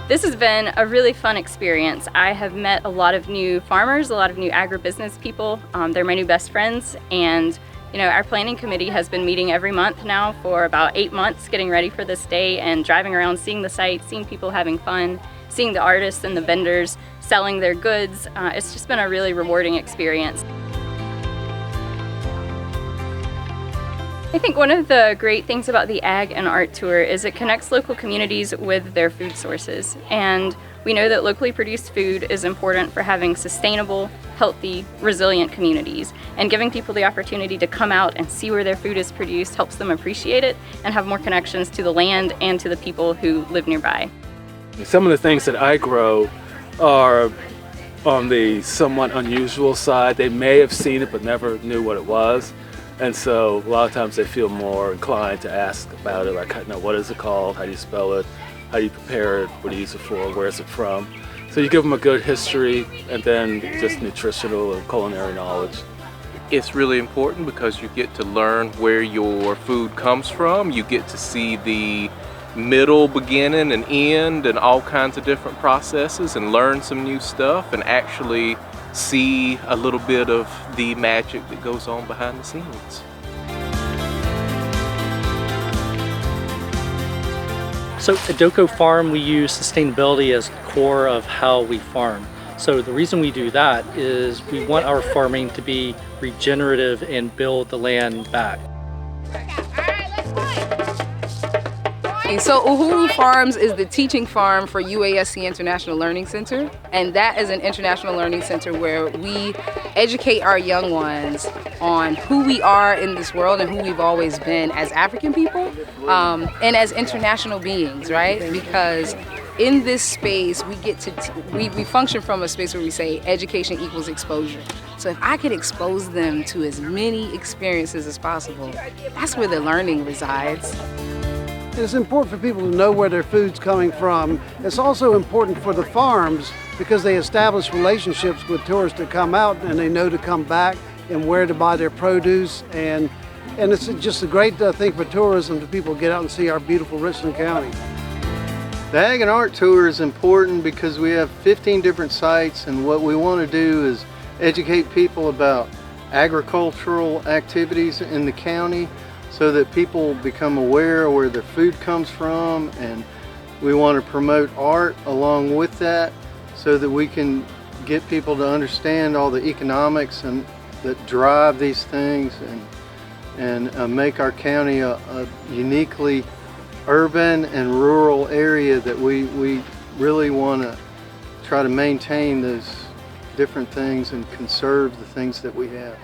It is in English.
This has been a really fun experience. I have met a lot of new farmers, a lot of new agribusiness people. They're my new best friends, and our planning committee has been meeting every month now for about 8 months, getting ready for this day and driving around, seeing the site, seeing people having fun, seeing the artists and the vendors selling their goods. It's just been a really rewarding experience. I think one of the great things about the Ag and Art Tour is it connects local communities with their food sources. And we know that locally produced food is important for having sustainable, healthy, resilient communities. And giving people the opportunity to come out and see where their food is produced helps them appreciate it and have more connections to the land and to the people who live nearby. Some of the things that I grow are on the somewhat unusual side. They may have seen it but never knew what it was. And so a lot of times they feel more inclined to ask about it, like, what is it called, how do you spell it, how do you prepare it, what do you use it for, where is it from. So you give them a good history and then just nutritional and culinary knowledge. It's really important because you get to learn where your food comes from. You get to see the middle, beginning, and end and all kinds of different processes and learn some new stuff and actually see a little bit of the magic that goes on behind the scenes. So at Doko Farm, we use sustainability as the core of how we farm. So the reason we do that is we want our farming to be regenerative and build the land back. So Uhuru Farms is the teaching farm for UASC International Learning Center, and that is an international learning center where we educate our young ones on who we are in this world and who we've always been as African people and as international beings, right? Because in this space we get to we function from a space where we say education equals exposure. So if I could expose them to as many experiences as possible, that's where the learning resides. It's important for people to know where their food's coming from. It's also important for the farms because they establish relationships with tourists that come out and they know to come back and where to buy their produce. And it's just a great thing for tourism to people get out and see our beautiful Richland County. The Ag and Art Tour is important because we have 15 different sites, and what we want to do is educate people about agricultural activities in the county, so that people become aware of where their food comes from, and we want to promote art along with that so that we can get people to understand all the economics and that drive these things and make our county a uniquely urban and rural area that we really want to try to maintain those different things and conserve the things that we have.